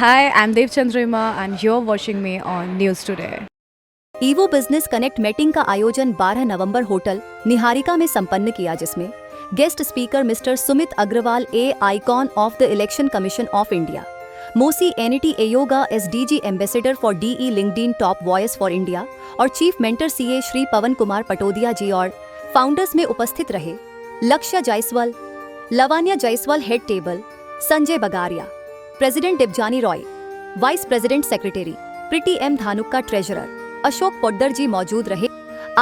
Hi, I'm Dev Chandrima and you're watching me on News Today. Evo business connect meeting का आयोजन 12 नवंबर hotel Niharika में संपन्न किया, जिसमें guest speaker mister Sumit Agarwal, a icon of the Election Commission of India, मोसी एनिटी एयोगा SDG ambassador for the LinkedIn top voice for India और chief mentor CA Shri Pawan Kumar Patodia ji और फाउंडर्स में उपस्थित रहे Lakshya Jaiswal, Lavania Jaiswal head table, Sanjay Bagaria, president Debjani Roy, vice president secretary Preeti M Dhanuka, treasurer Ashok Poddar ji मौजूद रहे।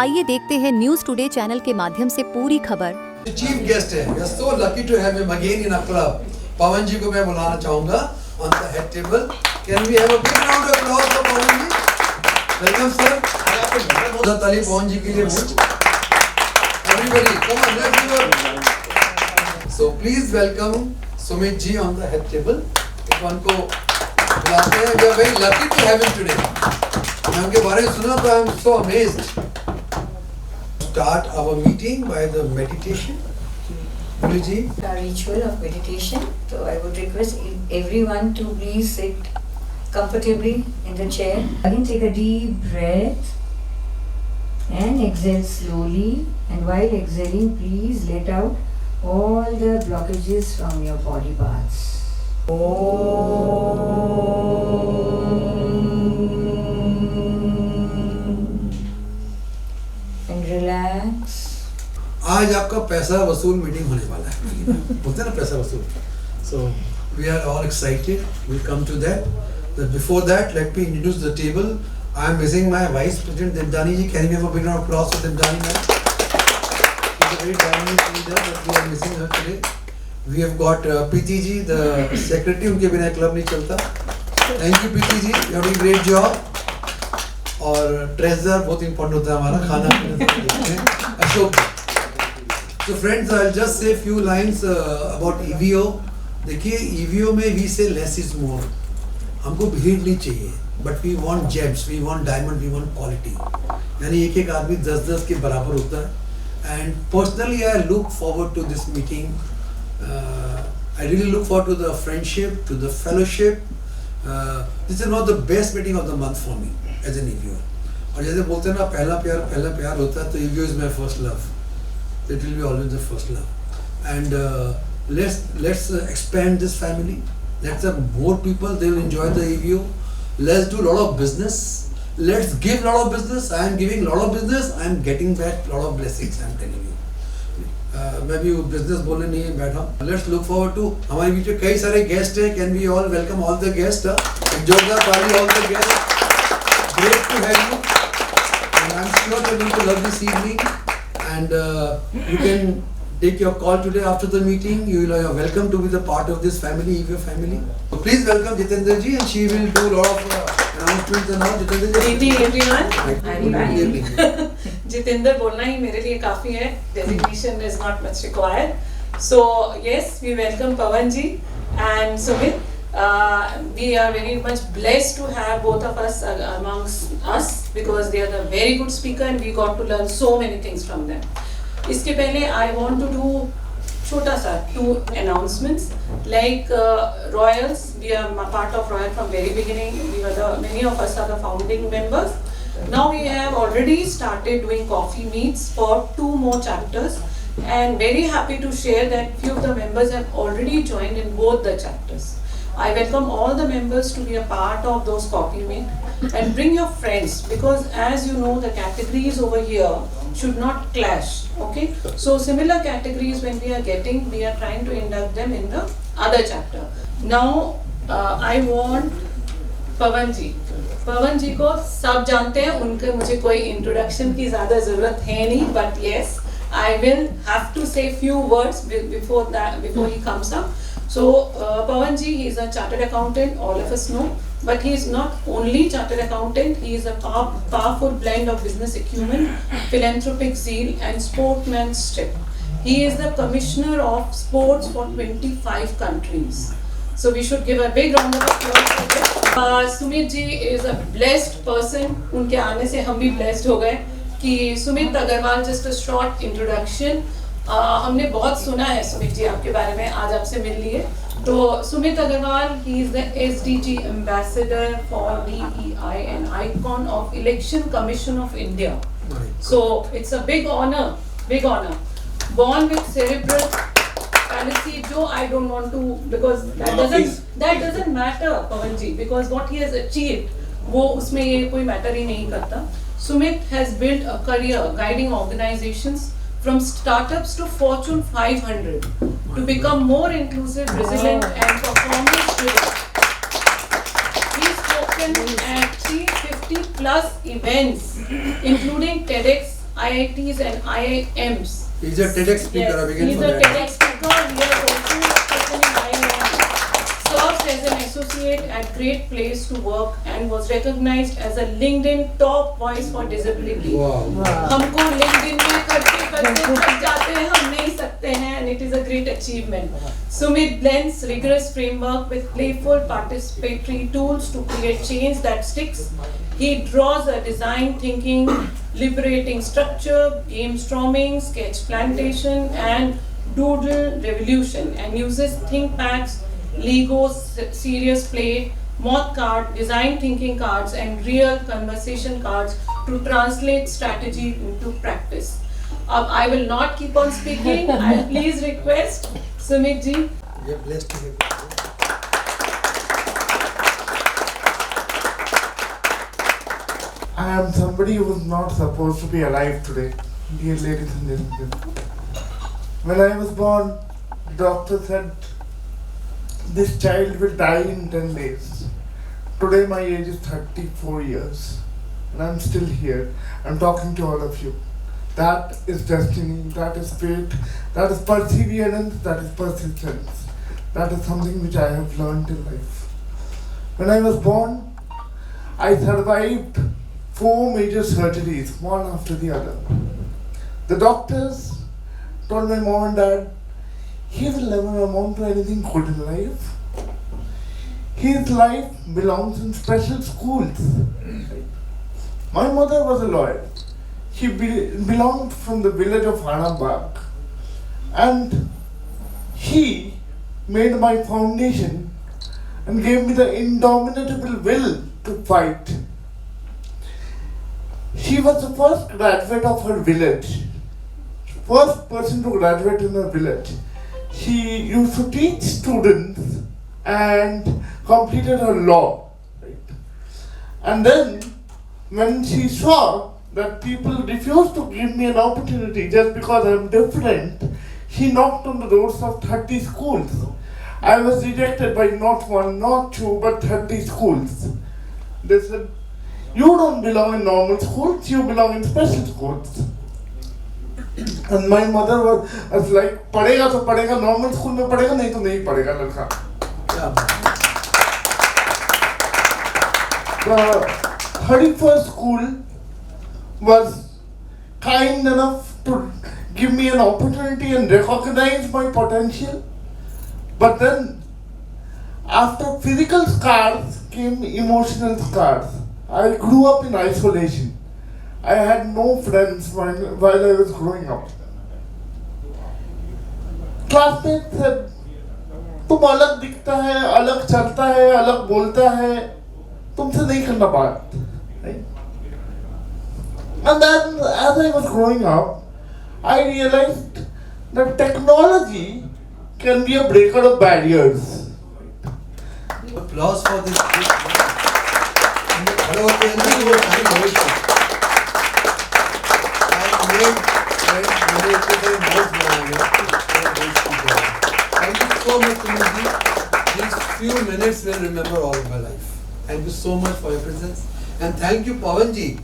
आइए देखते हैं न्यूज टुडे चैनल के माध्यम से पूरी खबर। चीफ गेस्ट है, we are so lucky to have him again in our club. Pawan ji को मैं बुलाना चाहूंगा on the head table. Can we have a big round of applause for Pawan ji? Welcome sir. बहुत ताली पवन जी के लिए। Everybody come on, let's do it. So please welcome Sumit ji on the head table. इस one को बुलाते हैं। We are very lucky to have him today. मैं उनके बारे में सुना तो I am so amazed. Start our meeting by the meditation. Ji. A ritual of meditation. So I would request everyone to please sit comfortably in the chair. Again, take a deep breath and exhale slowly. And while exhaling, please let out all the blockages from your body parts. Relax. आज आपका पैसा वसूल meeting होने वाला है। बोलते हैं ना पैसा वसूल। So we are all excited. We'll come to that. But before that, let me introduce the table. I am missing my Vice President Debdani ji. Can we have a big round of applause for Debdani ma'am? She's a very dynamic leader, but we are missing her today. We have got Preeti ji, the secretary. उनके बिना club नहीं चलता. Thank you Preeti ji. You are doing great job. और treasure बहुत important होता है हमारा, खाना पीना Ashok. So friends, I'll just say few lines about EVO. देखिए EVO में we say less is more. हमको भीड़ नहीं चाहिए, but we want gems, we want diamond, we want quality. यानी एक एक आदमी 10-10 के बराबर होता है। And personally I look forward to this meeting. I really look forward to the friendship, to the fellowship. This is one of the best meeting of the month for me as an EVO. और जैसे बोलते हैं ना पहला प्यार होता है, तो EVO is my first love. It will be always the first love. And let's expand this family. Let's have more people. They will enjoy the EVO. Let's do a lot of business. Let's give a lot of business. I am giving a lot of business. I am getting back a lot of blessings. I am telling you. मैं भी business बोलने नहीं बैठा। Let's look forward to हमारे बीच में कई सारे guest हैं। Can we all welcome all the guests? जोरदार ताली all the guests. Great to have you. And I'm sure you're going to love this evening. And you can take your call today after the meeting. You are welcome to be the part of this family, EVO family. So please welcome Jitendra ji, and she will do a lot of announcements and all. Jitendra ji. Good evening everyone. Good evening. Jitendra बोलना ही मेरे लिए काफी है. Designation is not much required. So yes, we welcome Pawan ji and Sumit. We are very much blessed to have both of us amongst us because they are the very good speaker and we got to learn so many things from them. इसके पहले I want to do छोटा सा 2 announcements like Royals. We are part of Royal from very beginning. Many of us are the founding members. Now we have already started doing coffee meets for 2 more chapters and very happy to share that few of the members have already joined in both the chapters. I welcome all the members to be a part of those coffee meet and bring your friends because as you know the categories over here should not clash. Okay, so similar categories when we are getting, we are trying to induct them in the other chapter. Now I want पवन जी को सब जानते हैं, उनके मुझे कोई introduction की ज़्यादा ज़रूरत है नहीं, but yes, I will have to say few words before he comes up. So Pawan ji, he is a chartered accountant, all of us know, but he is not only chartered accountant, he is a powerful blend of business acumen, philanthropic zeal and sportsmanship. He is the commissioner of sports for 25 countries. So we should give a big round of applause for this. Sumit ji is a blessed person. उनके आने से हम भी blessed हो गए कि Sumit Agarwal, just a short introduction. हमने बहुत सुना है सुमित जी आपके बारे में, आज आपसे मिल लिए So Sumit Agarwal, he is the SDG ambassador for DEI and icon of Election Commission of India. Right. So it's a big honor, big honor. Born with cerebral palsy, Joe, I don't want to, because that doesn't matter, Pawanji, because what he has achieved, वो उसमें ये कोई matter ही नहीं करता. Sumit has built a career guiding organizations from startups to Fortune 500 to become more inclusive, resilient, and performance-driven. He's spoken at 350 plus events, including TEDx, IITs, and IIMs. He's a TEDx speaker. Yes, Again he's for a that. TEDx speaker. He has also spoken in IIM. Serves as an associate at Great Place to Work and was recognized as a LinkedIn top voice for disability. Wow. हमको LinkedIn में करते करते थक जाते हैं, हम नहीं सकते हैं, and it is a great achievement. Sumit blends rigorous framework with playful participatory tools to create change that sticks. He draws a design thinking, liberating structure, game storming, sketch plantation, and doodle revolution, and uses think packs, Lego serious play, moth card, design thinking cards, and real conversation cards to translate strategy into practice. I will not keep on speaking. I'll please request Sumit ji. We are blessed to have you. I am somebody who is not supposed to be alive today, dear ladies and gentlemen. When I was born, the doctor said this child will die in 10 days. Today my age is 34 years and I'm still here. I'm talking to all of you. That is destiny, that is fate, that is perseverance, that is persistence. That is something which I have learned in life. When I was born, I survived 4 major surgeries, one after the other. The doctors told my mom and dad, he will never amount to anything good in life. His life belongs in special schools. My mother was a lawyer. She belonged from the village of Hanambag. And he made my foundation and gave me the indomitable will to fight. She was the first graduate of her village. First person to graduate in her village. She used to teach students and completed her law. Right? And then when she saw that people refused to give me an opportunity just because I am different, she knocked on the doors of 30 schools. I was rejected by not one, not two, but 30 schools. They said, you don't belong in normal schools, you belong in special schools. And my mother was like, padega to padega, normal school mein padega, nahi to nahi padega ladka. The 31st school was kind enough to give me an opportunity and recognize my potential. But then, after physical scars came emotional scars. I grew up in isolation. I had no friends while I was growing up. Classmates said, तुम अलग दिखता है, अलग चलता है, अलग बोलता है, तुमसे नहीं करना बात. Right? And then, as I was growing up, I realized that technology can be a breaker of barriers. Applause for this. Hello, I Thank you so much, Sumit. These few minutes will remember all of my life. Thank you so much for your presence. And thank you, Pawanji,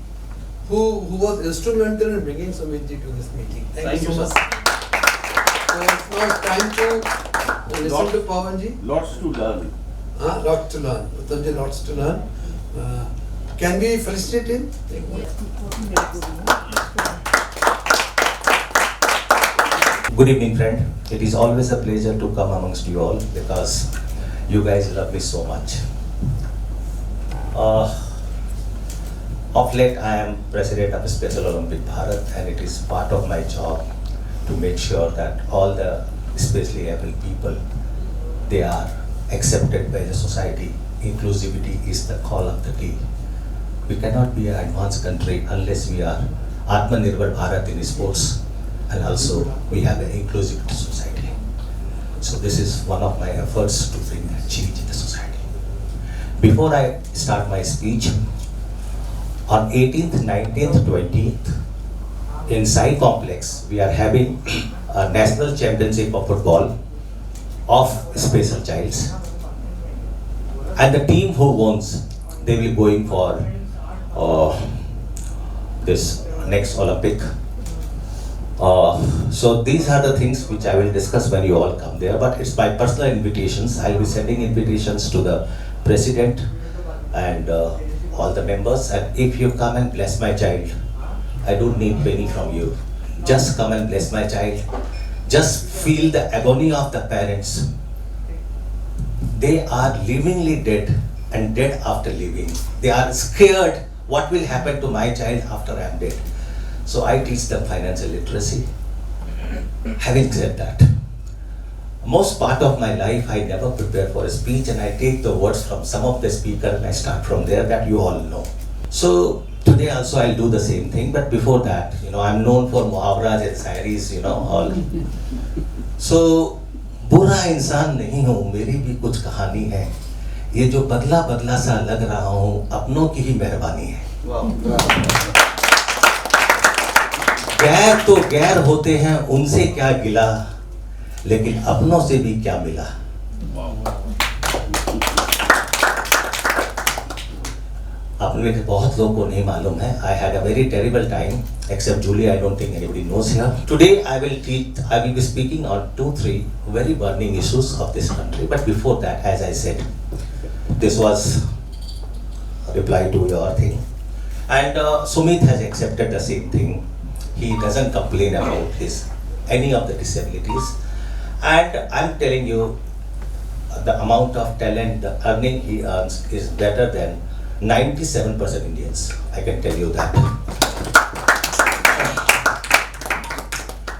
who was instrumental in bringing Sumit ji to this meeting. Thank you so much. So it's now time to listen to Pawanji. Lots to learn. Lots to learn. Uttamji, lots to learn. Can we felicitate him? Good evening, friend. It is always a pleasure to come amongst you all because you guys love me so much. Of late, I am president of Special Olympic Bharat, and it is part of my job to make sure that all the especially able people they are accepted by the society. Inclusivity is the call of the day. We cannot be an advanced country unless we are Atmanirbhar Bharat in sports, and also we have an inclusive society. So this is one of my efforts to bring change in the society. Before I start my speech, on 18th, 19th, 20th, in Sai Complex, we are having a national championship of football of special childs. And the team who wins, they will going for this next Olympic. So these are the things which I will discuss when you all come there, but it's my personal invitations. I'll be sending invitations to the president and all the members, and if you come and bless my child, I don't need penny from you. Just come and bless my child. Just feel the agony of the parents. They are livingly dead and dead after living. They are scared what will happen to my child after I am dead. So I teach them financial literacy. Having said that, most part of my life I never prepare for a speech, and I take the words from some of the speakers and I start from there, that you all know. So today also I'll do the same thing, but before that, I'm known for muhavras and sairis, all. So बुरा इंसान नहीं हूँ, मेरी भी कुछ कहानी है. ये जो बदला बदला सा लग रहा हूँ, अपनों की ही मेहरबानी है. गैर तो गैर होते हैं, उनसे क्या गिला, लेकिन अपनों से भी क्या मिला. आप में बहुत लोगों को नहीं मालूम है. I had a very terrible time, except Julie. I don't think anybody knows here. Today I will be speaking on 2-3 very burning issues of this country. But before that, as I said, this was a reply to your thing, and Sumit has accepted the same thing. He doesn't complain about any of the disabilities, and I'm telling you, the amount of talent, the earning he earns is better than 97% Indians. I can tell you that.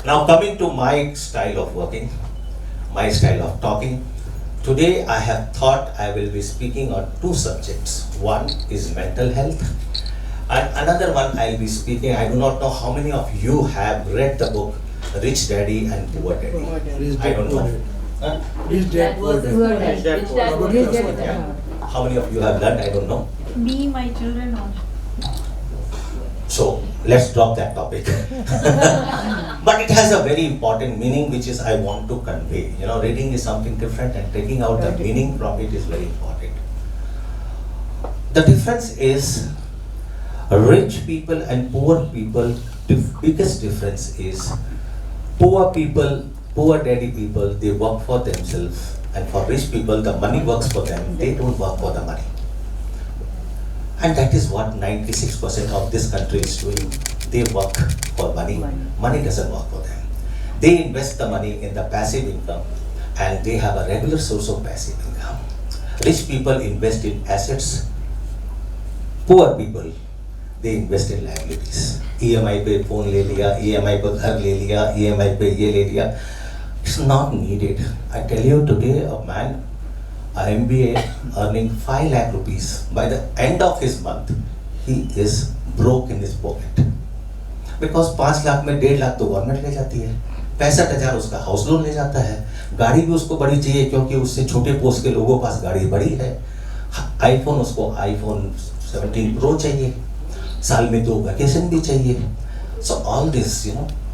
Now coming to my style of working, my style of talking. Today I have thought I will be speaking on 2 subjects. One is mental health, and another one I'll be speaking. I do not know how many of you have read the book Rich Daddy and Poor Daddy. I don't know. Huh? Rich Dad, Poor Dad. How many of you have learned? I don't know. Me, my children also. So let's drop that topic. But it has a very important meaning, which is I want to convey. Reading is something different, and taking out the meaning from it is very important. The difference is rich people and poor people. The biggest difference is poor people, poor daddy people, they work for themselves, and for rich people, the money works for them. They don't work for the money. And that is what 96% of this country is doing. They work for money. Money doesn't work for them. They invest the money in the passive income, and they have a regular source of passive income. Rich people invest in assets. Poor people, they invest in liabilities. EMI पे phone ले लिया, EMI पे घर ले लिया, EMI पे ये ले लिया. It's not needed. I tell you today, a man, a MBA earning 5 lakh rupees, by the end of his month, he is broke in his pocket. Because 5 lakh में 1.5 लाख तो गवर्नमेंट ले जाती है, 65,000 उसका हाउस लोन ले जाता है, गाड़ी भी उसको बड़ी चाहिए क्योंकि उससे छोटे पोस्ट के लोगों के पास गाड़ी बड़ी है, आईफोन उसको आईफोन 17 प्रो चाहिए, साल में 2 वैकेशन भी चाहिए. So all this,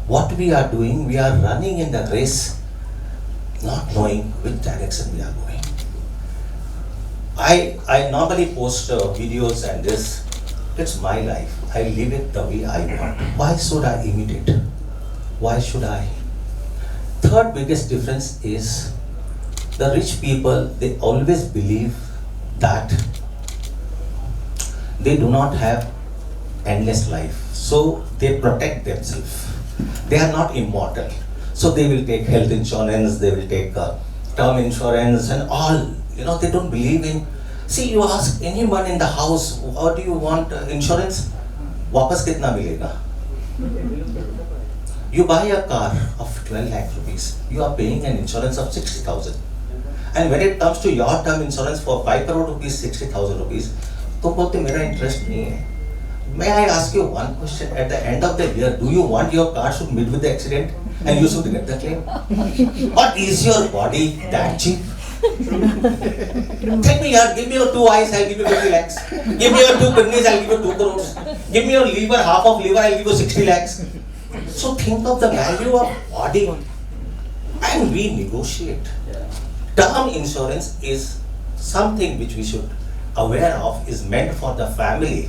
what we are doing, we are running in the race, not knowing which direction we are going. I normally post videos and this. It's my life. I live it the way I want. Why should I imitate? Why should I? Third biggest difference is the rich people, they always believe that they do not have endless life. So they protect themselves. They are not immortal. So they will take health insurance, they will take term insurance and all. They don't believe in. See, you ask anyone in the house, what do you want insurance? Wapas kitna milega? You buy a car of 12 lakh rupees. You are paying an insurance of 60,000. And when it comes to your term insurance for 5 crore rupees, 60,000 rupees, तो बोलते मेरा interest नहीं है. May I ask you one question? At the end of the year, do you want your car should meet with the accident and you should get the claim? Or is your body that cheap? Take me here, give me your 2 eyes, I'll give you 50 lakhs. Give me your 2 kidneys, I'll give you 2 crores. Give me your liver, half of liver, I'll give you 60 lakhs. So think of the value of body and we negotiate. Term insurance is something which we should aware of, is meant for the family.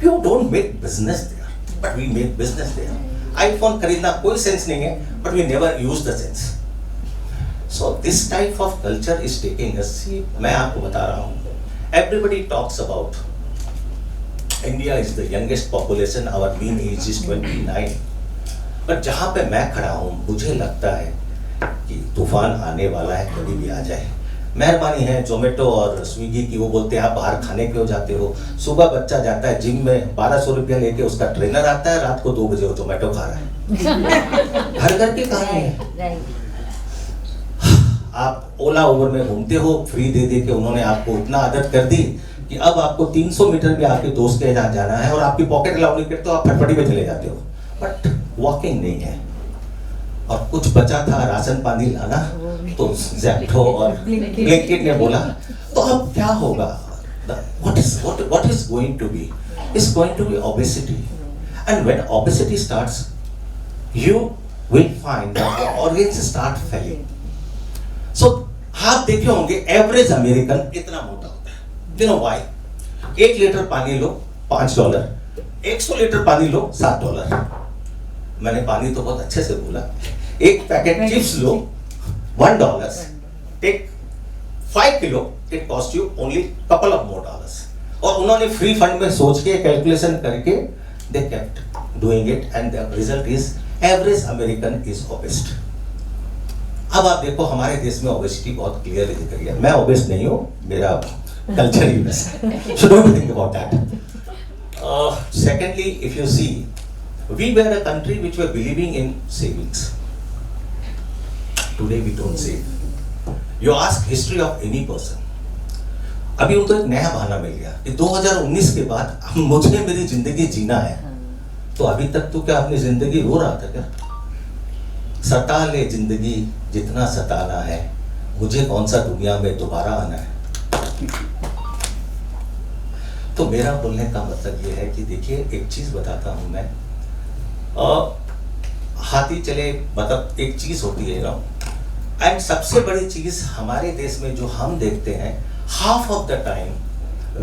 You don't make business there, but we make business there. iPhone खरीदना कोई sense नहीं है, but we never use the sense. So this type of culture is taking us. See, मैं आपको बता रहा हूँ. Everybody talks about India is the youngest population. Our mean age is 29. But जहाँ पे मैं खड़ा हूँ, मुझे लगता है कि तूफान आने वाला है, कभी भी आ जाए. मेहरबानी है जोमेटो और स्विगी की, वो बोलते हैं आप बाहर खाने क्यों जाते हो. सुबह बच्चा जाता है जिम में, 1200 रुपया लेके उसका ट्रेनर आता है, रात को 2 बजे वो जोमेटो खा रहा है. घर घर की कहानी है. आप ओला उबर में घूमते हो, फ्री दे दे के उन्होंने आपको इतना आदत कर दी कि अब आपको 300 मीटर भी आपके दोस्त के यहाँ जाना है और आपकी पॉकेट अलाउ नहीं करते तो आप फटफटी में चले जाते हो. बट वॉकिंग नहीं है. और कुछ बचा था राशन पानी लाना, तो ज़ेप्टो और ब्लिंकिट ने बोला, तो अब क्या होगा? What is going to be? It's going to be obesity. And when obesity starts, you will find that the organs start failing. So आप देखे होंगे एवरेज अमेरिकन इतना मोटा होता है. You know why? 1 लीटर पानी लो $5, 100 लीटर पानी लो $7. मैंने पानी तो बहुत अच्छे से बोला. एक पैकेट चिप्स लो $1. Take 5 kilo, it cost you only couple of more dollars. और उन्होंने फ्री फंड में सोच के कैलकुलेशन करके they kept doing it and the result is average American is obese. अब आप देखो हमारे देश में ओबेसिटी बहुत क्लियरली दिख रही है. मैं ओबेस नहीं हूँ, मेरा कल्चर ही वैसा है. So don't think about that. Secondly, if you see, we were a country which were believing in savings. Today we don't save. You ask history of any person. अभी उनको एक नया बहाना मिल गया कि 2019 के बाद मुझे मेरी जिंदगी जीना है. तो अभी तक तो क्या अपनी जिंदगी रो रहा था क्या? सता ले जिंदगी जितना सताना है, मुझे कौन सा दुनिया में दोबारा आना है. तो मेरा बोलने का मतलब ये है कि देखिए एक चीज बताता हूं मैं. हाथी चले मतलब एक चीज होती है ना. एंड सबसे बड़ी चीज हमारे देश में जो हम देखते हैं, half of the time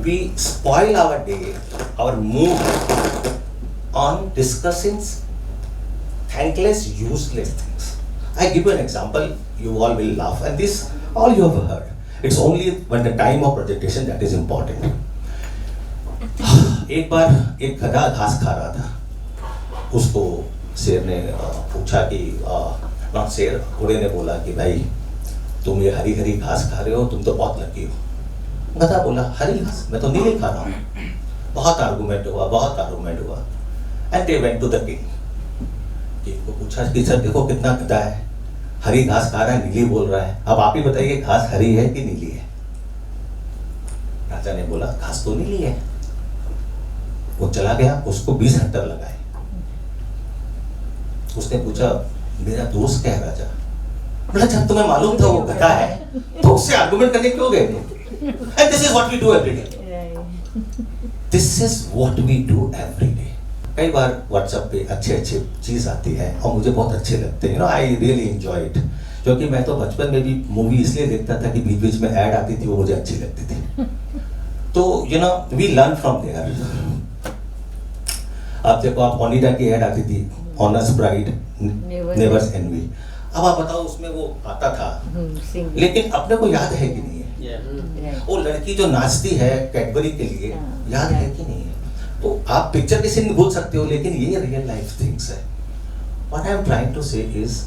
we spoil our day, our mood on discussing thankless, useless things. I give you an example, you all will laugh, and this all you have heard. It's only when the time of presentation that is important. एक बार एक गधा घास खा रहा था. उसको शेर ने पूछा कि नॉट शेर, घोड़े ने बोला कि भाई तुम ये हरी हरी घास खा रहे हो, तुम तो बहुत लकी हो. गधा बोला हरी घास, मैं तो नीली खा रहा हूँ. बहुत आर्गुमेंट हुआ. And they went to the king. King को पूछा कि सर देखो कितना गधा है, हरी घास खा रहा है, नीली बोल रहा है, अब आप ही बताइए घास हरी है कि नीली है. राजा ने बोला घास तो नीली है. वो चला गया, उसको 20 हट्टर लगाए. उसने पूछा मेरा दोस्त क्या है राजा? बोला जब तुम्हें मालूम था वो गधा है तो उससे आर्गुमेंट करने क्यों गए तुम? And this is what we do every day. This is what we do every day. कई बार WhatsApp पे अच्छे चीज आती है और मुझे बहुत अच्छे लगते हैं. I really enjoy it. क्योंकि मैं तो बचपन में भी मूवी इसलिए देखता था कि बीच बीच में ऐड आती थी, वो मुझे अच्छी लगती थी. तो we learn from there. आप देखो, आप ओनिडा की ऐड आती थी, ऑनर्स ब्राइड नेवर्स एनवी. अब आप बताओ उसमें वो आता था, लेकिन अपने को याद है कि नहीं है? वो लड़की जो नाचती है कैडबरी के लिए, याद है कि नहीं है? तो आप पिक्चर किसी नहीं भूल सकते हो, लेकिन ये रियल लाइफ थिंग्स है. What I am trying to say is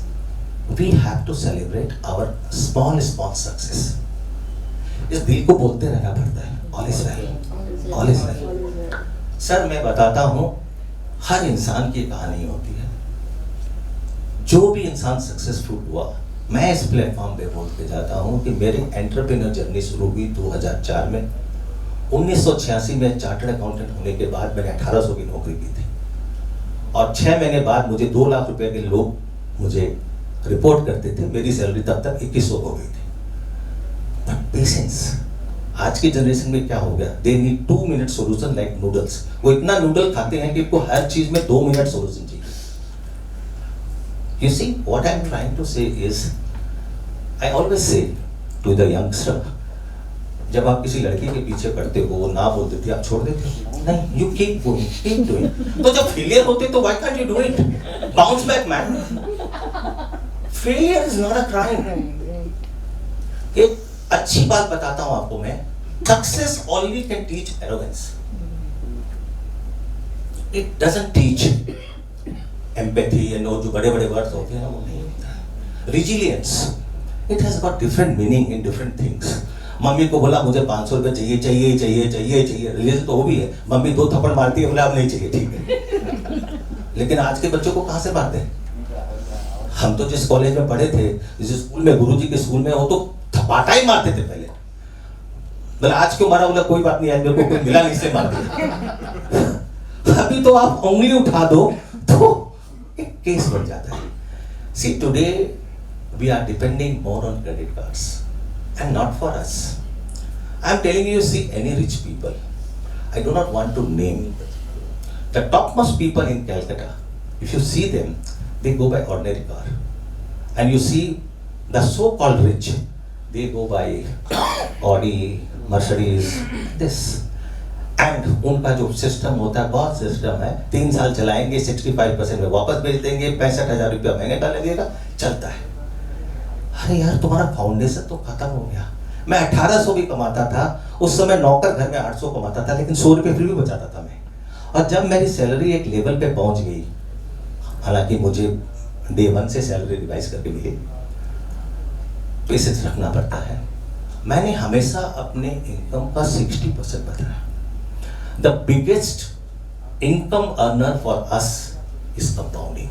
we have to celebrate our small success. इस दिल को बोलते रहना पड़ता है all is well, all is well. Sir मैं बताता हूँ, हर इंसान की कहानी होती है. जो भी इंसान सक्सेसफुल हुआ मैं इस प्लेटफॉर्म पे बोल के जाता हूँ कि मेरी एंटरप्रेन्योर जर्नी शुरू हुई 2004 में। 1986 में चार्टर्ड अकाउंटेंट होने के बाद मैंने 1800 की नौकरी की थी और 6 महीने बाद मुझे 2 लाख रुपए के लोग मुझे रिपोर्ट करते थे। मेरी सैलरी तब तक 2100 हो गई थी। बट पेशेंस, आज की जनरेशन में क्या हो गया, they need 2 minute solution like noodles. वो इतना नूडल खाते हैं कि उनको हर चीज में 2 मिनट सोल्यूशन चाहिए। You see, what I'm trying to say is, I always say to the youngster, जब आप किसी लड़की के पीछे पड़ते हो, वो ना बोल देती, आप छोड़ देते हो? नहीं, you keep going, keep doing. तो जब फेलियर होते तो why can't you do it? Bounce back, man. Failure is not a crime. एक अच्छी बात बताता हूँ आपको मैं, success only can teach arrogance. It doesn't teach empathy and जो बड़े बड़े वर्ड्स होते हैं ना, वो नहीं होता है। Resilience, it has got different meaning in different things. Mummy को बोला मुझे 500 रुपए चाहिए चाहिए चाहिए चाहिए चाहिए, रिलीज तो वो भी है। मम्मी 2 थप्पड़ मारती है, बोला अब नहीं चाहिए, ठीक है। लेकिन आज के बच्चों को कहाँ से मारते हैं? हम तो जिस कॉलेज में पढ़े थे, जिस स्कूल में, गुरुजी के स्कूल में, वो तो थपाटा ही मारते थे पहले। बोला आज क्यों मारा? बोला कोई बात नहीं, आज मेरे को कोई मिला नहीं इसलिए मार दिया। अभी तो आप उंगली उठा दो तो एक केस बन जाता है। See, today we are depending more on credit cards and not for us. I am telling you, see any rich people, I do not want to name the topmost people in Calcutta. If you see them, they go by ordinary car, and you see the so-called rich, they go by Audi, Mercedes, this. And उनका जो system होता है, बहुत system है, 3 साल चलाएंगे, 65% में वापस बेच देंगे, 65,000 रुपया महीने का लगेगा, चलता है। अरे यार तुम्हारा फाउंडेशन तो खत्म हो गया। मैं 1800 भी कमाता था उस समय, नौकर घर में 800 कमाता था, लेकिन 100 रुपये फिर भी बचाता था मैं। और जब मेरी सैलरी एक लेवल पे पहुंच गई, हालांकि मुझे डे 1 से सैलरी रिवाइज करके मिली, पेशेंस रखना पड़ता है। मैंने हमेशा अपने इनकम का 60% बताया। The biggest income earner for us is compounding.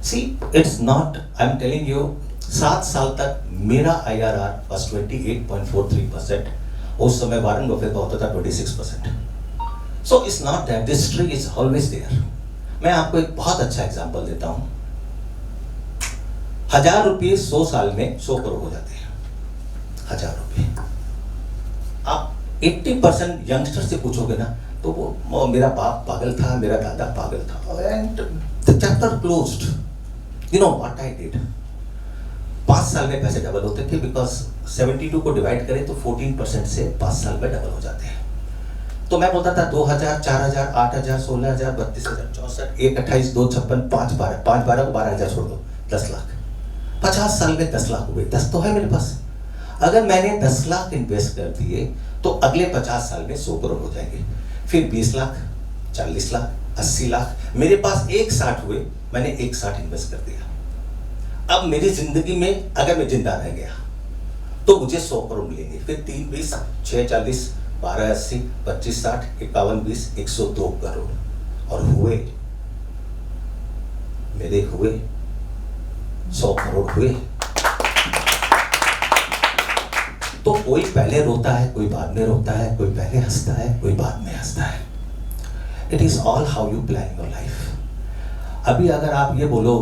See, it's not, I'm telling you, 7 साल तक मेरा IRR was 28.43%. उस समय वारन बफेट का होता था 26%. So it's not that this tree is always there. मैं आपको एक बहुत अच्छा एग्जांपल देता हूँ। 1000 रुपये 100 साल में 100 करोड़ हो जाते हैं। 1000 रुपये। आप 80% यंगस्टर से पूछोगे ना, तो वो मेरा बाप पागल था, मेरा दादा पागल था, and the chapter closed. You know what I did? 5 साल में पैसे डबल होते थे, बिकॉज 72 को डिवाइड करें तो 14% से 5 साल में डबल हो जाते हैं। तो मैं बोलता था 2000, 4000, 8000, 16000, 32000, 64, 1, 28, 2, 56, 5, 12, 5, 12 को 12000 छोड़ दो, 10 लाख। 50 साल में 10 लाख हुए, 10 तो है मेरे पास। अगर मैंने 10 लाख इन्वेस्ट कर दिए तो अगले 50 साल में 100 करोड़ हो जाएंगे, फिर 20 लाख, 40 लाख, 80 लाख, मेरे पास 160 हुए, मैंने 160 इन्वेस्ट कर दिया। अब मेरी जिंदगी में अगर मैं जिंदा रह गया तो मुझे 100 करोड़ मिलेंगे, फिर 3 20, 6 40, 12 80, 25 60, 51 20, 102 करोड़। और हुए मेरे, हुए 100 करोड़ हुए। तो कोई पहले रोता है, कोई बाद में रोता है, कोई पहले हंसता है, कोई बाद में हंसता है। It is all how you plan your life. अभी अगर आप ये बोलो,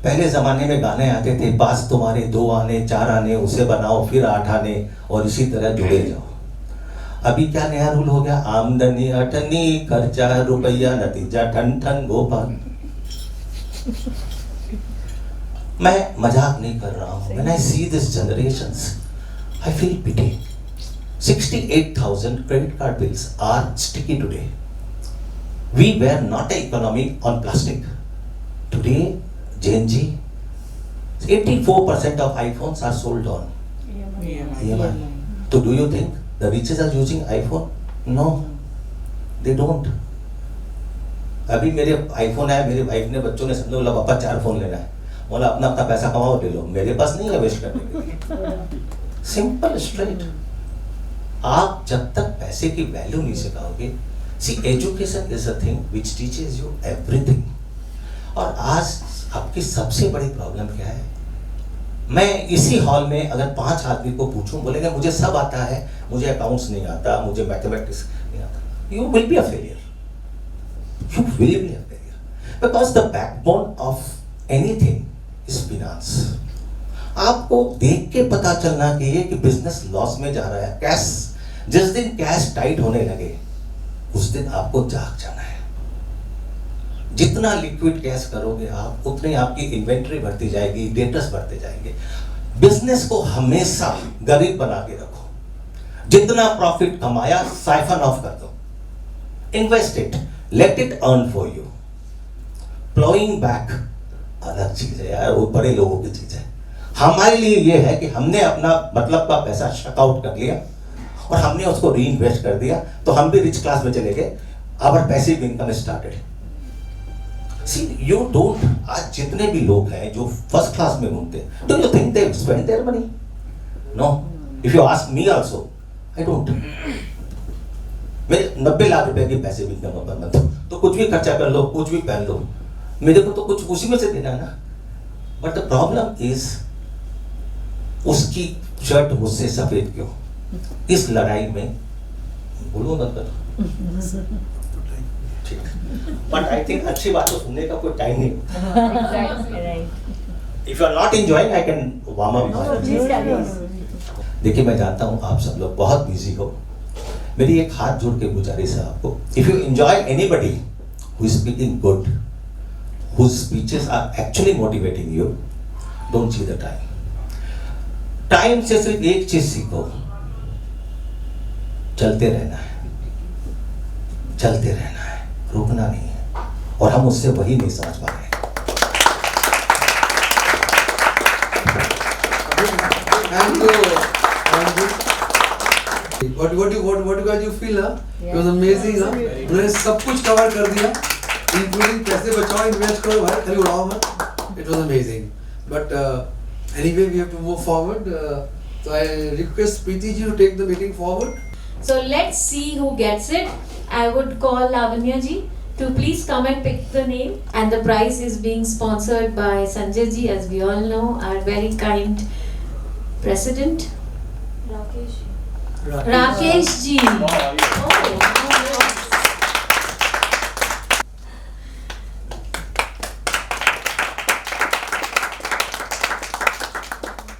पहले जमाने में गाने आते थे, 5 तुम्हारे 2 आने, 4 आने, उसे बनाओ फिर 8 आने, और इसी तरह जुड़े जाओ। अभी क्या नया रूल हो गया? आमदनी अठनी, खर्चा रुपया, नतीजा ठन ठन गोपाल। मैं मजाक नहीं कर रहा हूँ। When I see this generations, I feel pity. 68,000 credit card bills are sticky today. We were not an economy on plastic. Today, Gen Z, 84% of iPhones are sold on EMI. So do you think the riches are using iPhone? No, they don't. अभी मेरे iPhone है, मेरी wife ने, बच्चों ने सब लोग बोला पापा 4 फोन लेना है। बोला अपना अपना पैसा कमाओ, ले लो, मेरे पास नहीं है वेस्ट करने के लिए। Simple straight. आप जब तक पैसे की वैल्यू नहीं सिखाओगे, see education is a thing which teaches you everything. और आज आपकी सबसे बड़ी प्रॉब्लम क्या है? मैं इसी हॉल में अगर 5 आदमी को पूछूं, बोलेंगे मुझे सब आता है, मुझे अकाउंट्स नहीं आता, मुझे मैथमेटिक्स नहीं आता, you will be a failure, you will be a failure, because the backbone of anything is finance. आपको देख के पता चलना चाहिए कि बिजनेस लॉस में जा रहा है। कैश, जिस दिन कैश टाइट होने लगे उस दिन आपको जाग जाना है। जितना लिक्विड कैश करोगे आप, उतनी आपकी इन्वेंट्री बढ़ती जाएगी, डेटर्स बढ़ते जाएंगे। बिजनेस को हमेशा गरीब बना के रखो। जितना प्रॉफिट कमाया साइफन ऑफ कर दो, invest it, let it earn for you. Ploughing back अलग चीज है यार, वो बड़े लोगों की चीज है। हमारे लिए ये है कि हमने अपना मतलब का पैसा शक आउट कर लिया और हमने उसको री इन्वेस्ट कर दिया, तो हम भी रिच क्लास में चले गए। Our passive income started. See you don't, आज जितने भी लोग हैं जो फर्स्ट क्लास में घूमते हैं, do you think they spend their money? No. If you ask me also, I don't. मेरे 90 लाख रुपए की पैसिव इनकम पर मंथ, तो कुछ भी खर्चा कर लो, कुछ भी पहन लो, मेरे को तो कुछ उसी में से देना है ना। बट द प्रॉब्लम इज, उसकी शर्ट मुझसे सफेद क्यों? इस लड़ाई में बोलो मत करो, ठीक। बट आई थिंक अच्छी बात तो सुनने का कोई टाइम नहीं। Exactly right. If you are not enjoying, I can warm up. देखिए, मैं जानता हूँ आप सब लोग बहुत बिजी हो। मेरी एक हाथ जोड़ के गुजारिश है आपको, if you enjoy anybody who is speaking good, whose speeches are actually motivating you, don't see the time. Time से सिर्फ एक चीज सीखो, चलते रहना है, चलते रहना है, रुकना नहीं है। और हम उससे वही नहीं समझ पा रहे हैं। What guys you feel? It was amazing. उन्होंने सब कुछ कवर कर दिया, including पैसे बचाओ, इन्वेस्ट करो, भाई खाली उड़ाओ मत। It was amazing. But anyway, we have to move forward. So I request Preeti ji to take the meeting forward. So let's see who gets it. I would call Lavanya ji to please come and pick the name. And the prize is being sponsored by Sanjay ji, as we all know, our very kind president. Rakesh ji.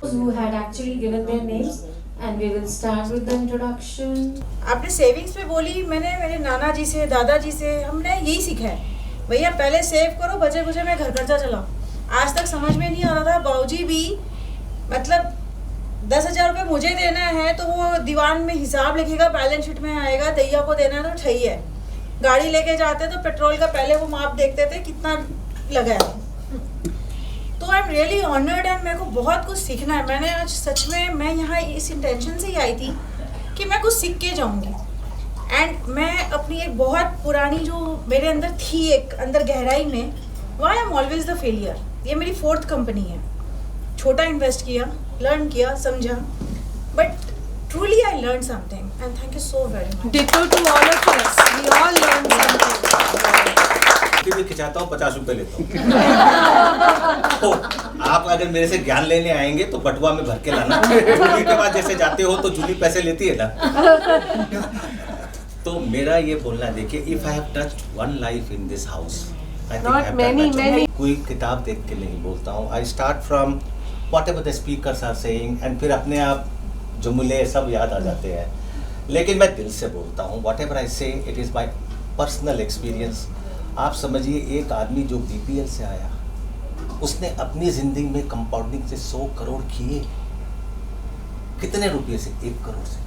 Who had actually given their names, and we will start with the introduction. आपने savings पे बोली, मैंने मेरे नाना जी से, दादाजी से हमने यही सीखा है, भैया पहले सेव करो, बचे बचे में घर खर्चा चलाओ। आज तक समझ में नहीं आ रहा था, बाबूजी भी मतलब 10,000 रुपये मुझे देना है तो वो दीवान में हिसाब लिखेगा, बैलेंस शीट में आएगा, दैया को देना है तो सही है। गाड़ी लेके जाते तो पेट्रोल का पहले वो माप देखते थे कितना लगा है। तो I am really honoured and मेरे को बहुत कुछ सीखना है। मैंने आज सच में, मैं यहाँ इस इंटेंशन से ही आई थी कि मैं कुछ सीख के जाऊँगी। एंड मैं अपनी एक बहुत पुरानी जो मेरे अंदर थी, एक अंदर गहराई में, why am always the failure. ये मेरी 4th कंपनी है। छोटा इन्वेस्ट किया, लर्न किया, समझा, but truly I learn something and thank you so very much. Ditto to all of us. We all learned something. भी खिंचाता हूँ, 50 रुपए लेता हूँ। तो आप अगर मेरे से ज्ञान लेने आएंगे तो बटुआ में भर के लाना। जूली के बाद जैसे जाते हो तो जूली पैसे लेती है ना। तो मेरा ये बोलना, देखिए, if I have touched one life in this house, I think कोई किताब देख के नहीं बोलता हूँ। I start from whatever the speakers are saying, and फिर अपने आप जुमले सब याद आ जाते हैं, लेकिन मैं दिल से बोलता हूँ। व्हाटएवर आई से, it is my personal experience. आप समझिए, एक आदमी जो बीपीएल से आया, उसने अपनी जिंदगी में कंपाउंडिंग से 100 करोड़ किए। कितने रुपए से? 1 करोड़ से।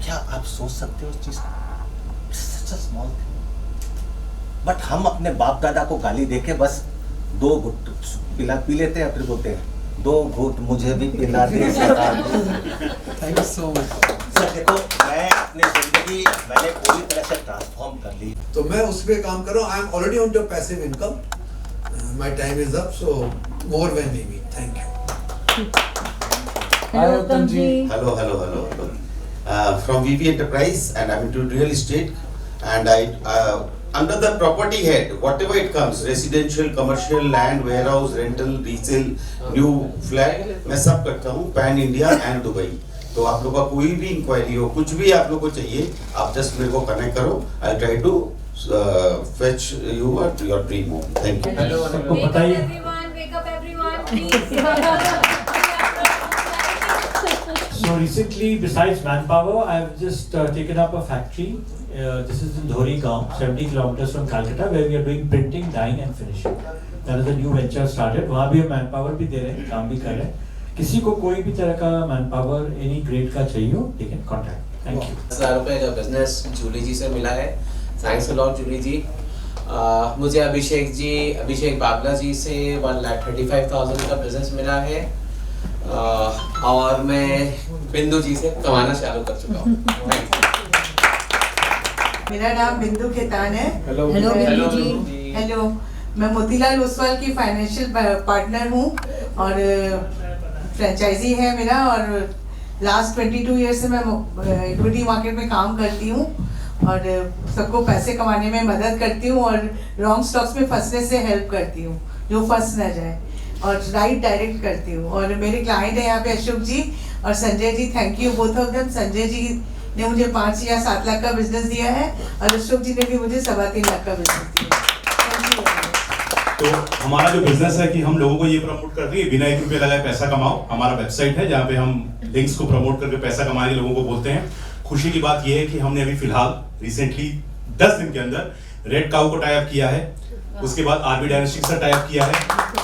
क्या आप सोच सकते हो उस चीज को? सच अ स्मॉल थिंग। बट हम अपने बाप दादा को गाली देके बस 2 घुट पी लेते हैं, फिर बोलते हैं 2 घुट मुझे भी पिला दे। Thank you so much. Sir देखो, मैं अपनी जिंदगी मैंने पूरी तरह से ट्रांसफॉर्म कर ली। तो मैं उस पे काम कर रहा हूँ। I am already on to passive income. My time is up, so more when we meet. Thank you. Hi, Uttam ji. Hello. From VV Enterprise, and I'm into real estate, and I under the property head, whatever it comes, residential, commercial, land, warehouse, rental, resale, new flat, मैं सब करता हूँ pan India and Dubai. तो आप लोग का कोई भी इंक्वायरी हो, कुछ भी आप लोग को चाहिए, आप जस्ट मेरे को कनेक्ट करो। I try to fetch you at your dream home. Thank you. Hello सबको बताइए। So recently, besides manpower, I have just taken up a factory. This is in Dhori Gaon, 70 kilometers from Calcutta, where we are doing printing, dyeing, and finishing. That is a new venture started. वहाँ भी हम manpower भी दे रहे हैं, काम भी कर रहे हैं। किसी को कोई भी तरह का manpower, any grade का चाहिए हो, they can contact. Thank you. 10,000 रुपए का बिजनेस जूली जी से मिला है। थैंक्स अ लॉट जूली जी। मुझे अभिषेक बाबला जी से 1,35,000 का बिजनेस मिला है। और मैं बिंदु जी से कमाना चालू कर चुका हूँ। मेरा नाम बिंदु खेतान है। हेलो बिंदु जी। हेलो, मैं मोतीलाल ओसवाल की फाइनेंशियल पार्टनर हूँ और फ्रेंचाइजी है मेरा, और लास्ट 22 ईयर से मैं इक्विटी मार्केट में काम करती हूँ और सबको पैसे कमाने में मदद करती हूँ और रॉन्ग स्टॉक्स में फंसने से हेल्प करती हूँ, जो फंस ना जाए, और राइट डायरेक्ट करती हूँ। और मेरे क्लाइंट है यहाँ पे अशोक जी और Sanjay ji. Thank you both of them. Sanjay ji ने मुझे 5 या 7 लाख का बिजनेस दिया है और अशोक जी ने भी मुझे 3.25 लाख का बिजनेस दिया है। तो हमारा जो बिजनेस है कि हम लोगों को ये प्रमोट कर रही है, बिना 1 रुपये लगाए पैसा कमाओ। हमारा वेबसाइट है जहाँ पे हम लिंक्स को प्रमोट करके पैसा कमाने लोगों को बोलते हैं। खुशी की बात यह है कि हमने अभी फिलहाल रिसेंटली 10 दिन के अंदर रेड काउ को टाई अप किया है, उसके बाद आरबी डायनेस्टी के साथ टाई अप किया है,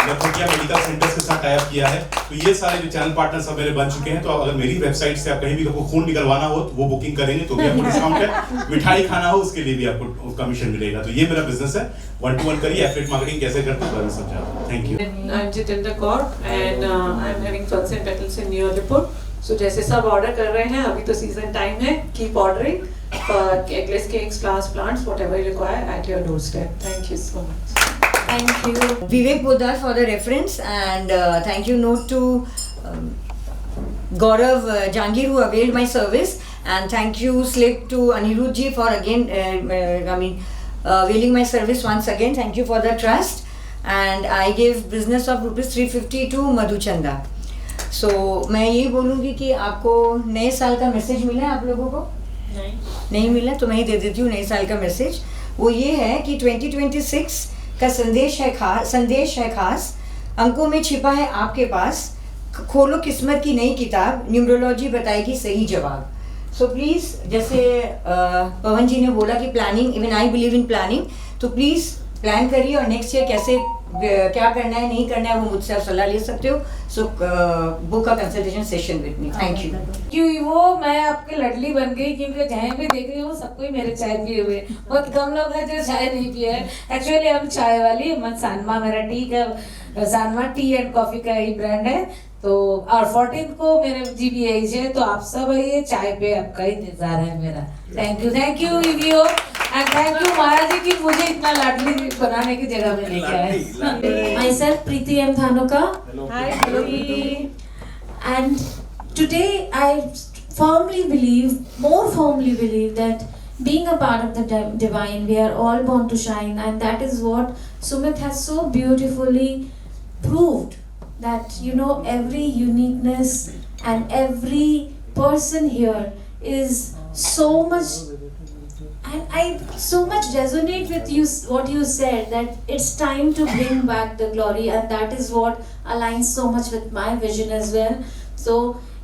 लखोटिया मेडिकल सेंटर्स के साथ टाई अप किया है। तो ये सारे जो चैनल पार्टनर सब मेरे बन चुके हैं। तो अगर मेरी वेबसाइट से आप कहीं भी आपको खून निकलवाना हो तो वो बुकिंग करेंगे तो भी आपको डिस्काउंट है। मिठाई खाना हो उसके लिए भी आपको कमीशन मिलेगा। तो ये मेरा बिजनेस है। 1-to-1 करिए। एफिलिएट मार्केटिंग कैसे करते हैं मैं समझाता हूँ। Thank you. I am Jitendra Kaur and I am having funds and petals in New Alipur. So जैसे सब ऑर्डर कर रहे हैं, अभी तो सीजन टाइम है, keep ordering eggless cakes, flowers, plants, whatever you require at your doorstep. Thank you so much. Thank you, Vivek Poddar, for the reference, and thank you note to Gaurav Jangir who availed my service, and thank you slip to Anirudh ji for again availing my service once again. Thank you for the trust, and I give business of rupees 350 to Madhuchanda. So मैं ये बोलूँगी कि आपको नए साल का message मिला है आप लोगों को? नहीं मिला तो मैं ही दे देती हूँ नए साल का मैसेज। वो ये है कि 2026 का संदेश है खास, अंकों में छिपा है आपके पास, खोलो किस्मत की नई किताब, न्यूमरोलॉजी बताएगी सही जवाब। सो प्लीज़, जैसे पवन जी ने बोला कि planning, even I believe in planning, तो प्लीज़ प्लान करिए और नेक्स्ट ईयर कैसे क्या करना है नहीं करना है वो मुझसे आप सलाह ले सकते हो। So book a consultation session with me. Thank you. क्यों वो मैं आपकी लडली बन गई, क्योंकि जहाँ भी देख रही हूँ सबको ही मेरे चाय पिए हुए। बहुत कम लोग हैं जो चाय नहीं पिए हैं। एक्चुअली हम चाय वाली, सानमा मेरा टी का, सानमा टी एंड कॉफी का ही ब्रांड है। तो और 14 को मेरे GBH है, तो आप सब आइए, चाय पे आपका इंतजार है मेरा। Thank you video and thank you Maharaj ji की मुझे इतना लाडली बनाने की जगह में लेके आए। Myself Preeti M Dhanuka. Hi Preeti. And today I firmly believe, more firmly believe that being a part of the divine, we are all born to shine, and that is what Sumit has so beautifully proved, that you know every uniqueness and every person here is so much, and I so much resonate with you what you said, that it's time to bring back the glory, and that is what aligns so much with my vision as well. So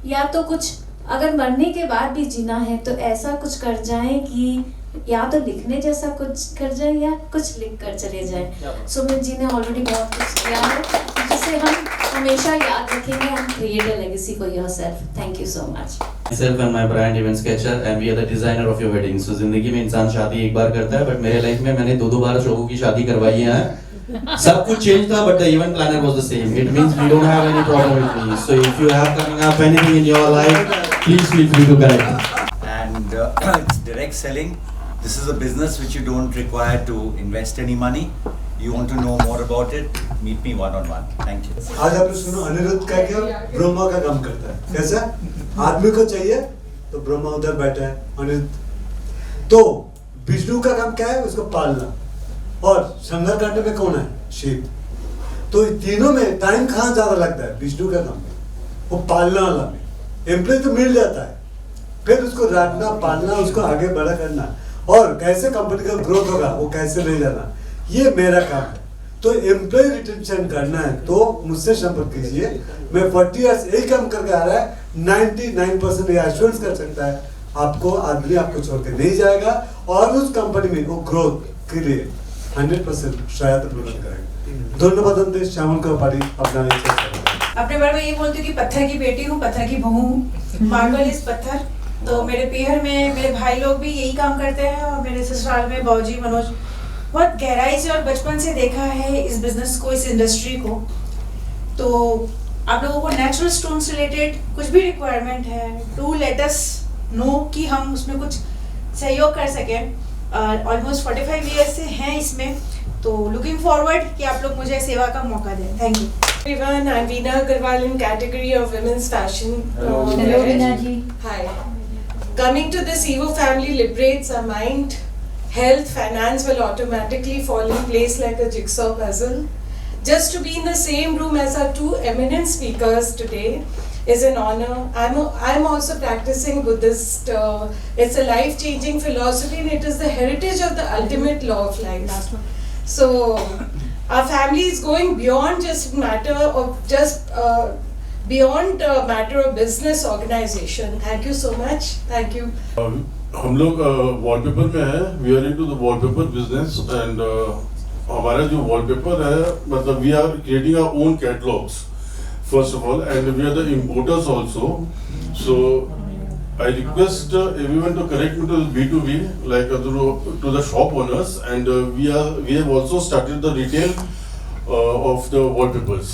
या तो कुछ अगर मरने के बाद भी जीना है तो ऐसा कुछ कर जाएं कि या तो लिखने जैसा कुछ कर जाएं या कुछ लिख कर चले जाएं। सुमित जी ने ऑलरेडी बहुत कुछ किया है जिसे हम हमेशा याद रखेंगे। हम create a legacy for yourself. Thank you so much. Myself and my brand Event Sketcher, and we are the designer of your wedding. So जिंदगी में इंसान शादी एक बार करता है, बट मेरे लाइफ में मैंने 2-2 बार लोगों की शादी करवाई है। सब कुछ चेंज था, but the event planner was the same. It means we don't have any problem with me. So if you have coming up anything in your life, please feel free to connect. And it's direct selling. This is a business which you don't require to invest any money. You want to know more about it? Meet me one-on-one. Thank you. आज आपने सुना अनिरुद्ध का क्या ब्रह्मा का काम करता है। कैसा आदमी को चाहिए तो ब्रह्मा उधर बैठा है अनिरुद्ध। तो विष्णु का काम क्या है? उसको पालना। और संघर्ष करने में कौन है? शिव। तो तीनों में टाइम कहाँ ज्यादा लगता है? विष्णु का काम में, वो पालना वाला में। एम्प्लॉय तो मिल जाता है, फिर उसको रखना, पालना, उसको आगे बड़ा करना, और कैसे कंपनी का ग्रोथ होगा वो कैसे ले जाना, ये मेरा काम है। तो एम्प्लॉय रिटेंशन करना है तो मुझसे संपर्क कीजिए। मैं 40 इयर्स यही काम करके आ रहा है, 99% ये एश्योरेंस कर सकता है आपको, आदमी आपको छोड़ के नहीं जाएगा, और उस कंपनी में वो ग्रोथ के लिए 100% सहायता प्रदान करेंगे। धन्यवाद अंते श्यामल का पारी अपना अपने बारे में ये बोलती हूँ कि पत्थर की बेटी हूँ, पत्थर की बहू हूँ, मार्बल इस पत्थर। तो मेरे पीहर में मेरे भाई लोग भी यही काम करते हैं, और मेरे ससुराल में बाबूजी मनोज बहुत गहराई से और बचपन से देखा है इस बिजनेस को, इस इंडस्ट्री को। तो आप लोगों को नेचुरल स्टोन्स रिलेटेड कुछ भी रिक्वायरमेंट है, डू लेट अस नो कि हम उसमें कुछ सहयोग कर सकें। ऑलमोस्ट 45 ईयर्स से हैं इसमें, तो लुकिंग फॉरवर्ड कि आप लोग मुझे सेवा का मौका दें। Thank you Everyone, I'm Veena Agarwal in category of women's fashion. Hello, Veena ji. Hi. Coming to this Evo family liberates our mind. Health, finance will automatically fall in place like a jigsaw puzzle. Just to be in the same room as our two eminent speakers today is an honor. I'm also practicing Buddhist. It's a life-changing philosophy, and it is the heritage of the ultimate law of life. So, our family is going beyond just matter of business organization. Thank you so much. Thank you. हम लोग wallpaper में है, we are into the wallpaper business, and हमारा जो wallpaper है, मतलब we are creating our own catalogs first of all, and we are the importers also. So I request everyone to connect me to B2B, like to the shop owners, and we have also started the retail of the wallpapers.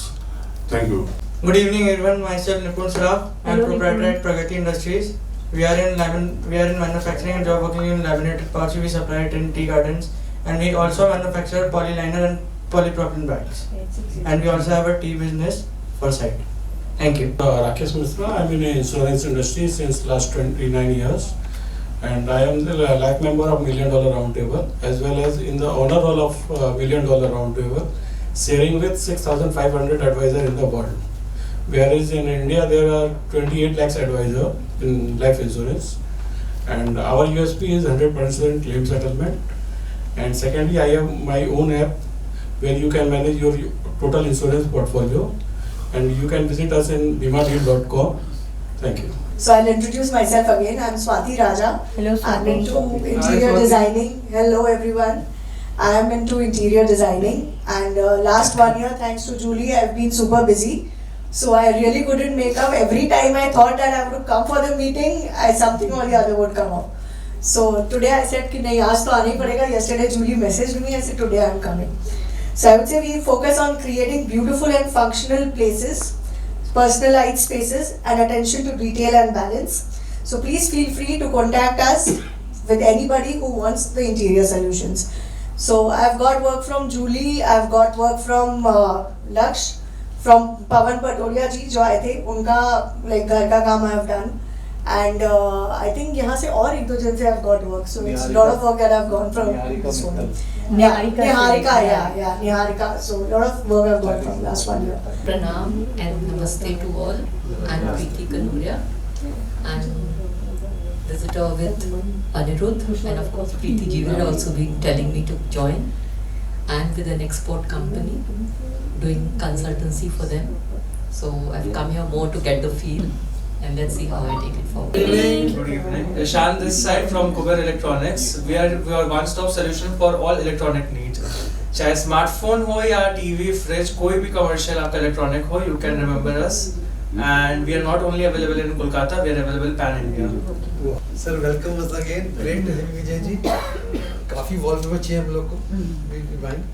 Thank you. Good evening, everyone. Myself Nipun Sraf. I am proprietor at Pragati Industries. We are in manufacturing and job working in laminated pouch. We supply it in tea gardens, and we also manufacture polyliner and polypropylene bags. And we also have a tea business for side. Thank you. Rakesh Misra. I'm in the insurance industry since last 29 years, and I am the life member of $1 Million Roundtable, as well as in the honor roll of $1 Million Roundtable, sharing with 6,500 advisors in the world. Whereas in India there are 28 lakhs advisors in life insurance, and our USP is 100% claim settlement. And secondly, I have my own app where you can manage your total insurance portfolio. And you can visit us in bimadeal.com. Thank you. So I'll introduce myself again. I'm Swati Raja. Hello, I'm into interior designing. Hello everyone. I am into interior designing, and last 1 year, thanks to Julie, I've been super busy. So I really couldn't make up. Every time I thought that I would come for the meeting, something or the other would come up. So today I said कि नहीं, आज तो आना ही पड़ेगा. Yesterday Julie messaged me. I said today I'm coming. So I would say we focus on creating beautiful and functional places, personalized spaces, and attention to detail and balance. So please feel free to contact us with anybody who wants the interior solutions. So I've got work from Julie, I've got work from Laksh, from Pawan Patodia ji जो आए थे, उनका like घर का काम I've done. And I think यहाँ से और एक दो जन से I've got work. So it's a lot of work that I've gone from this one. Niharika, yeah, Niharika. So a lot of work I've got from last 1 year. Pranam and namaste to all. I'm Preeti Kanuria. I'm visitor with Anirudh, and of course Preeti ji will also be telling me to join. I'm with an export company doing consultancy for them. So I've come here more to get the feel. And let's see how I take it forward. Good evening. Ishan this side from Kuber Electronics. We are one-stop solution for all electronic needs. चाहे smartphone हो या TV, fridge, कोई भी commercial आपका electronic हो, you can remember us. And we are not only available in Kolkata, we are available pan India. Sir, welcome once again. Great to have you, Vijay ji. काफी wallpaper चाहिए हम लोग को. We buying.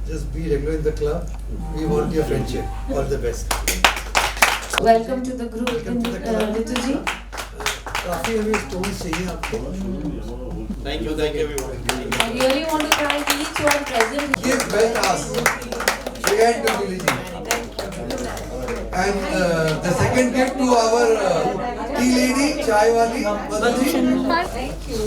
Just be regular in the club. We want your friendship. All the best. Welcome to the group, Ritu ji. काफी हमें stones चाहिए आपको. Thank you everyone. I really want to thank each one present. Yes, well asked. Again to Julie ji. And the second gift to our T lady, चाय वाली, Thank you.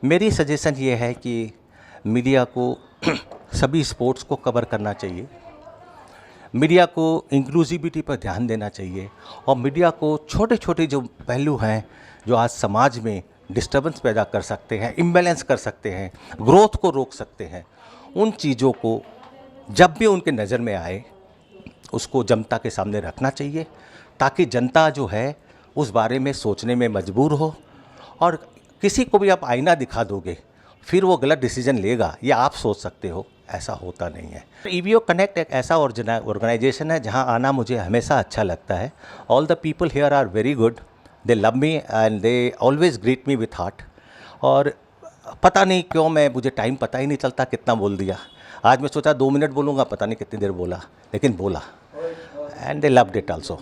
मेरी suggestion ये है कि मीडिया को सभी स्पोर्ट्स को cover करना चाहिए, मीडिया को इंक्लूसिविटी पर ध्यान देना चाहिए और मीडिया को छोटे छोटे जो पहलू हैं जो आज समाज में डिस्टर्बेंस पैदा कर सकते हैं, इम्बैलेंस कर सकते हैं, ग्रोथ को रोक सकते हैं, उन चीज़ों को जब भी उनके नज़र में आए उसको जनता के सामने रखना चाहिए ताकि जनता जो है उस बारे में सोचने में मजबूर हो। और किसी को भी आप आईना दिखा दोगे फिर वो गलत डिसीजन लेगा ये आप सोच सकते हो, ऐसा होता नहीं है। EVO कनेक्ट एक ऐसा ऑर्गेनाइजेशन है जहां आना मुझे हमेशा अच्छा लगता है। All the people here are very good, they love me and they always greet me with heart. और पता नहीं क्यों मुझे टाइम पता ही नहीं चलता कितना बोल दिया। आज मैं सोचा 2 मिनट बोलूँगा, पता नहीं कितनी देर बोला, लेकिन बोला and they loved it also.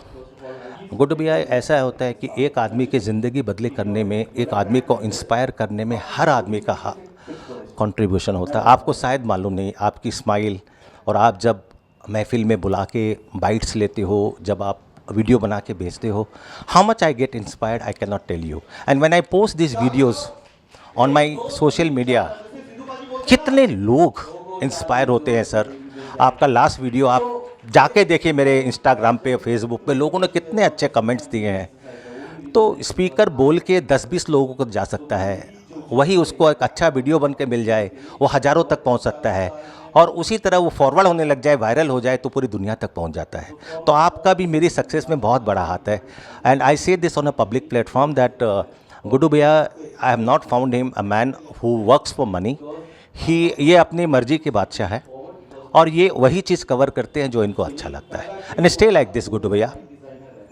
Good भैया ऐसा होता है कि एक आदमी की ज़िंदगी बदले करने में, एक आदमी को इंस्पायर करने में हर आदमी का कंट्रीब्यूशन होता है। आपको शायद मालूम नहीं, आपकी स्माइल और आप जब महफिल में बुला के बाइट्स लेते हो, जब आप वीडियो बना के भेजते हो, how much I get inspired I can not tell you. And when I post this videos on my social media, कितने लोग इंस्पायर होते हैं सर। आपका लास्ट वीडियो आप जाके देखिए मेरे इंस्टाग्राम पे, फेसबुक पे, लोगों ने कितने अच्छे कमेंट्स दिए हैं। तो स्पीकर बोल के 10-20 लोगों को जा सकता है, वही उसको एक अच्छा वीडियो बन के मिल जाए वो हज़ारों तक पहुंच सकता है, और उसी तरह वो फॉरवर्ड होने लग जाए, वायरल हो जाए तो पूरी दुनिया तक पहुंच जाता है। तो आपका भी मेरी सक्सेस में बहुत बड़ा हाथ है। And I say this on a public platform that Guddu भैया, I have not found him a man who works for money. ये अपनी मर्जी के बादशाह है और ये वही चीज़ कवर करते हैं जो इनको अच्छा लगता है। And stay like this Guddu bhaiya,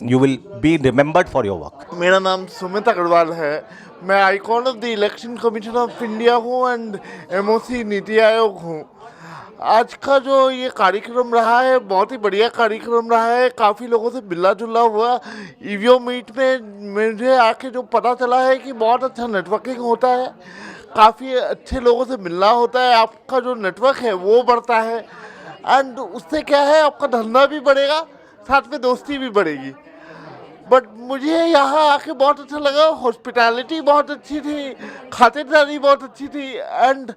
you will be remembered for your work. मेरा नाम सुमित अग्रवाल है, मैं icon of the Election Commission of India हूँ एंड MOC नीति आयोग हूँ। आज का जो ये कार्यक्रम रहा है बहुत ही बढ़िया कार्यक्रम रहा है, काफ़ी लोगों से मिला जुला हुआ। EVO मीट में मुझे आके जो पता चला है कि बहुत अच्छा नेटवर्किंग होता है, काफ़ी अच्छे लोगों से मिलना होता है, आपका जो नेटवर्क है वो बढ़ता है एंड उससे क्या है आपका धंधा भी बढ़ेगा, साथ में दोस्ती भी बढ़ेगी। बट मुझे यहाँ आके बहुत अच्छा लगा, हॉस्पिटैलिटी बहुत अच्छी थी, खातिरदारी बहुत अच्छी थी एंड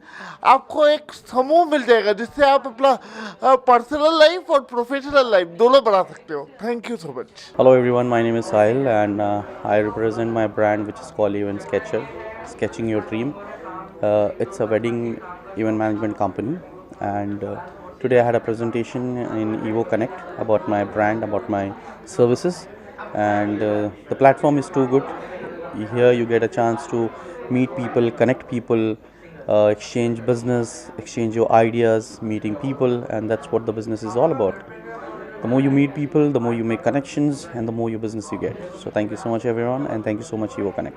आपको एक समूह मिल जाएगा जिससे आप अपना पर्सनल लाइफ और प्रोफेशनल लाइफ दोनों बढ़ा सकते हो। Thank you so much. Hello everyone, my name is Sahil and I represent my brand which is called Event Sketcher, Sketching Your Dream. It's a wedding event management company and today I had a presentation in EVO Connect about my brand, about my services, and the platform is too good. Here you get a chance to meet people, connect people, exchange business, exchange your ideas, meeting people, and that's what the business is all about. The more you meet people, the more you make connections and the more your business you get. So thank you so much everyone and thank you so much EVO Connect.